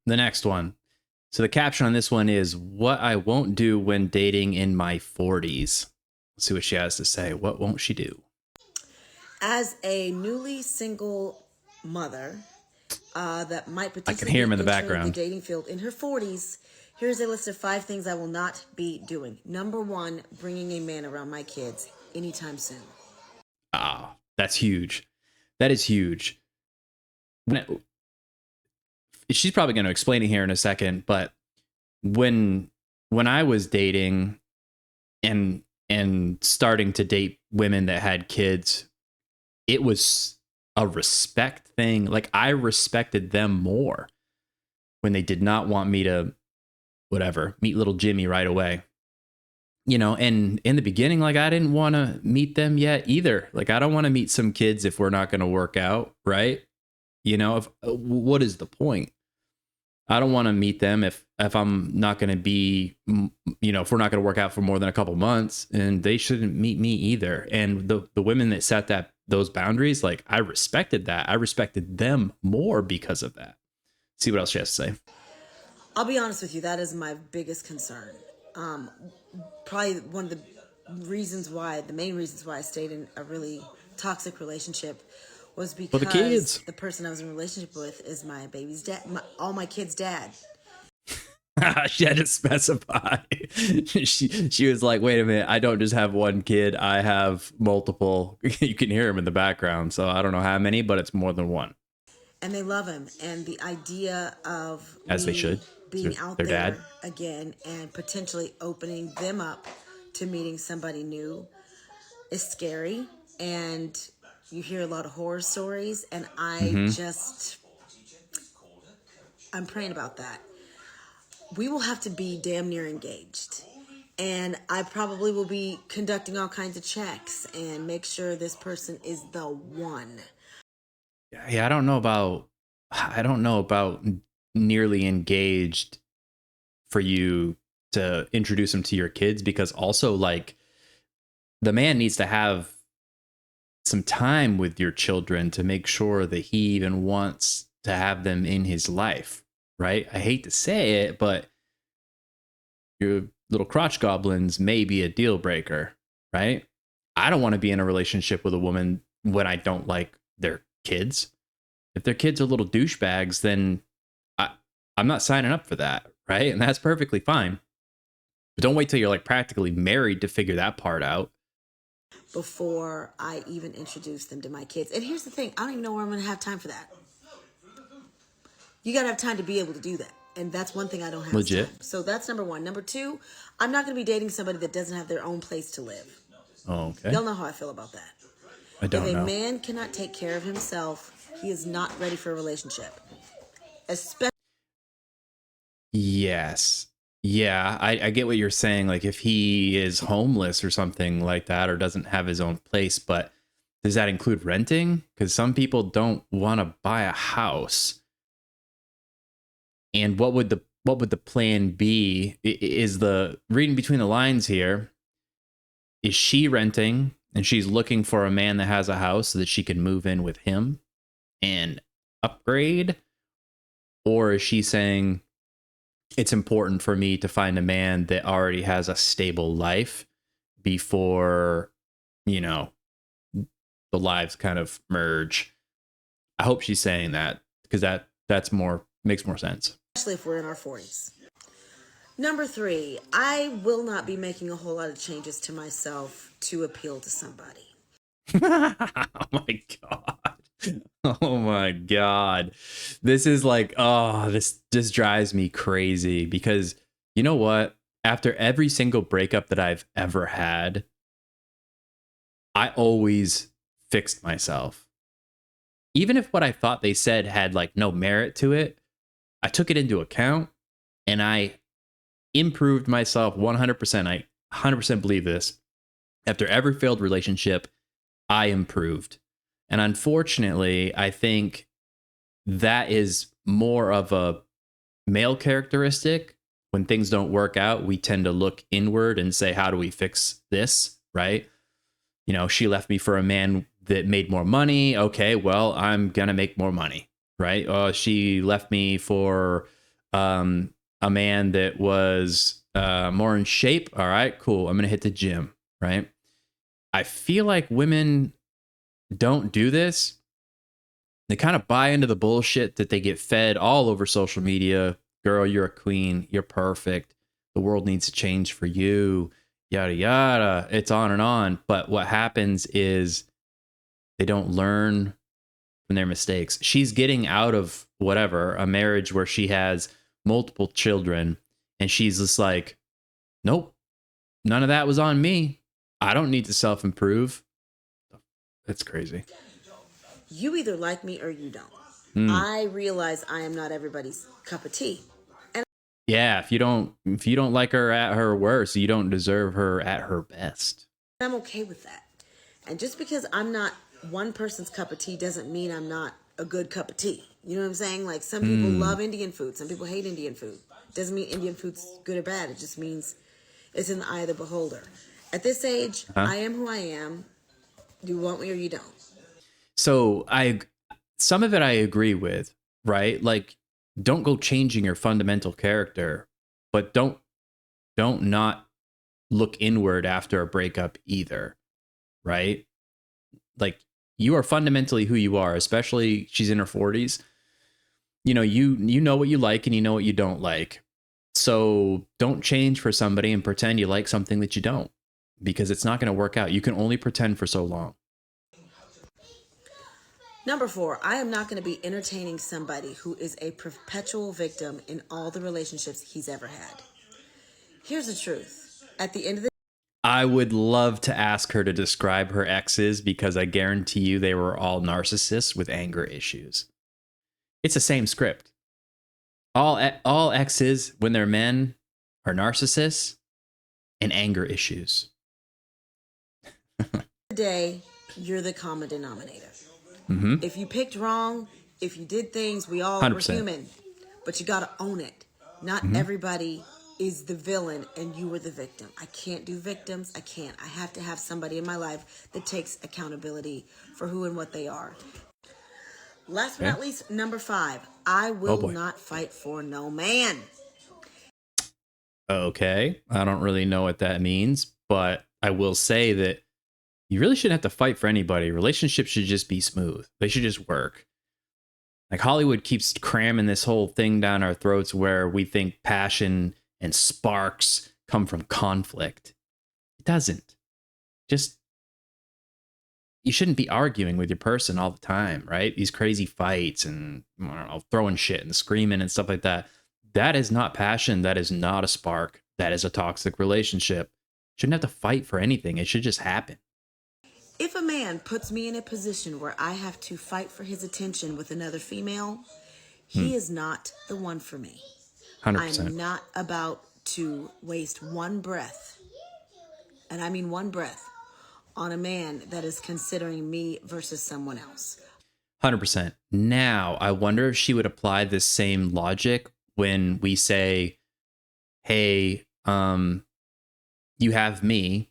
the next one. So the caption on this one is what I won't do when dating in my 40s. Let's see what she has to say. What won't she do? As a newly single mother that might I can potentially hear be him in the entering the background. dating field in her 40s, here's a list of 5 things I will not be doing. Number 1, bringing a man around my kids anytime soon. Ah, that's huge. That is huge. She's probably going to explain it here in a second, but when I was dating and starting to date women that had kids, it was a respect thing. Like, I respected them more when they did not want me to meet little Jimmy right away. And in the beginning, like, I didn't want to meet them yet either. Like, I don't want to meet some kids if we're not going to work out, right? If what is the point? I don't want to meet them if I'm not going to be, if we're not going to work out for more than a couple months, and they shouldn't meet me either. And the women that set those boundaries, like, I respected that. I respected them more because of that. See what else she has to say. I'll be honest with you, that is my biggest concern. Probably one of the main reasons why I stayed in a really toxic relationship was because the person I was in a relationship with is my baby's dad, all my kids' dad. She had to specify. She was like, wait a minute, I don't just have one kid, I have multiple. You can hear him in the background, so I don't know how many, but it's more than one. And they love him, and the idea of as they should being out their there dad again and potentially opening them up to meeting somebody new is scary. And you hear a lot of horror stories, and I'm praying about that. We will have to be damn near engaged. And I probably will be conducting all kinds of checks and make sure this person is the one. Yeah, I don't know about nearly engaged for you to introduce them to your kids, because also, like, the man needs to have some time with your children to make sure that he even wants to have them in his life, right? I hate to say it, but your little crotch goblins may be a deal breaker, right? I don't want to be in a relationship with a woman when I don't like their kids. If their kids are little douchebags, then I'm not signing up for that, right? And that's perfectly fine. But don't wait till you're, like, practically married to figure that part out. Before I even introduce them to my kids. And here's the thing, I don't even know where I'm going to have time for that. You got to have time to be able to do that. And that's one thing I don't have. Legit. Time. So that's number 1. Number 2, I'm not going to be dating somebody that doesn't have their own place to live. Oh, okay. Y'all know how I feel about that. I don't know. If a man cannot take care of himself, he is not ready for a relationship. Especially. Yes. Yeah, I get what you're saying. Like, if he is homeless or something like that, or doesn't have his own place, but does that include renting? Because some people don't want to buy a house. And what would the plan be? Is the reading between the lines here? Is she renting and she's looking for a man that has a house so that she can move in with him and upgrade? Or is she saying, it's important for me to find a man that already has a stable life before, the lives kind of merge? I hope she's saying that, because makes more sense. Especially if we're in our 40s. Number 3, I will not be making a whole lot of changes to myself to appeal to somebody. Oh my God. Oh my God. This is like, this just drives me crazy, because you know what? After every single breakup that I've ever had, I always fixed myself. Even if what I thought they said had, like, no merit to it, I took it into account and I improved myself 100%. I 100% believe this. After every failed relationship, I improved. And unfortunately, I think that is more of a male characteristic. When things don't work out, we tend to look inward and say, how do we fix this? Right? She left me for a man that made more money. Okay, well, I'm going to make more money. Right? She left me for a man that was more in shape. All right, cool. I'm going to hit the gym, right? I feel like women don't do this. They kind of buy into the bullshit that they get fed all over social media. Girl, you're a queen. You're perfect. The world needs to change for you. Yada, yada. It's on and on. But what happens is they don't learn from their mistakes. She's getting out of whatever, a marriage where she has multiple children. And she's just like, nope, none of that was on me. I don't need to self improve. That's crazy. You either like me or you don't. Mm. I realize I am not everybody's cup of tea. And Yeah, if you don't like her at her worst, you don't deserve her at her best. I'm okay with that. And just because I'm not one person's cup of tea doesn't mean I'm not a good cup of tea. You know what I'm saying? Like some people love Indian food, some people hate Indian food. Doesn't mean Indian food's good or bad. It just means it's in the eye of the beholder. At this age, Huh? I am who I am. You want me or you don't. So some of it I agree with, right? Like don't go changing your fundamental character, but don't not look inward after a breakup either, right? Like you are fundamentally who you are, especially she's in her 40s. You know what you like and you know what you don't like. So don't change for somebody and pretend you like something that you don't, because it's not going to work out. You can only pretend for so long. Number 4, I am not going to be entertaining somebody who is a perpetual victim in all the relationships he's ever had. Here's the truth. At the end of the I would love to ask her to describe her exes, because I guarantee you they were all narcissists with anger issues. It's the same script. All exes, when they're men, are narcissists and anger issues. day, you're the common denominator. Mm-hmm. If you picked wrong, if you did things, we all were 100%. human. But you got to own it. Not everybody is the villain and you were the victim. I can't do victims. I can't. I have to have somebody in my life that takes accountability for who and what they are. Last but Okay. not least, number 5, I Oh will boy. not fight for no man. Okay. I don't really know what that means, but I will say that you really shouldn't have to fight for anybody. Relationships should just be smooth. They should just work. Like Hollywood keeps cramming this whole thing down our throats where we think passion and sparks come from conflict. It doesn't. Just you shouldn't be arguing with your person all the time, right? These crazy fights and I don't know, throwing shit and screaming and stuff like that. That is not passion. That is not a spark. That is a toxic relationship. Shouldn't have to fight for anything. It should just happen. If a man puts me in a position where I have to fight for his attention with another female, he is not the one for me. I'm 100%. not about to waste one breath, and I mean one breath, on a man that is considering me versus someone else. 100%. Now, I wonder if she would apply this same logic when we say, hey, you have me,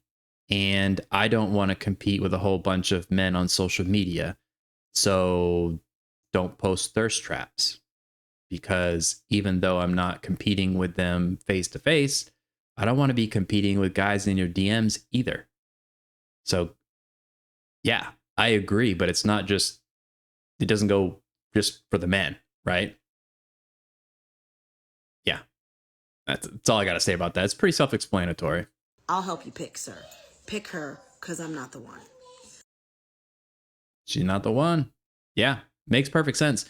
and I don't want to compete with a whole bunch of men on social media. So don't post thirst traps, because even though I'm not competing with them face to face, I don't want to be competing with guys in your DMs either. So, yeah, I agree, but it's not just, it doesn't go just for the men, right? Yeah, that's all I got to say about that. It's pretty self explanatory. I'll help you pick, sir. Pick her, because I'm not the one. She's not the one. Yeah, makes perfect sense.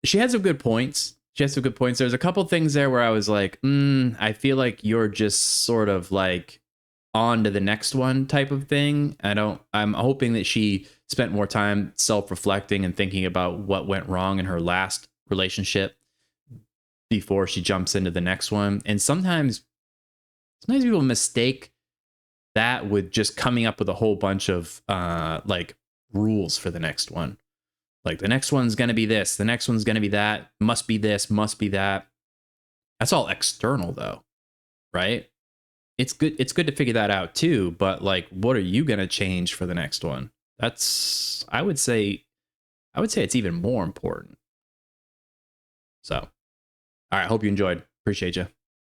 She had some good points. There's a couple things there where I was like, I feel like you're just sort of like on to the next one type of thing. I'm hoping that she spent more time self-reflecting and thinking about what went wrong in her last relationship before she jumps into the next one. And sometimes people mistake that with just coming up with a whole bunch of like rules for the next one. Like the next one's going to be this, the next one's going to be that, must be this, must be that. That's all external though, right? It's good to figure that out too, but like what are you going to change for the next one? That's I would say it's even more important. So, All right. Hope you enjoyed. Appreciate you.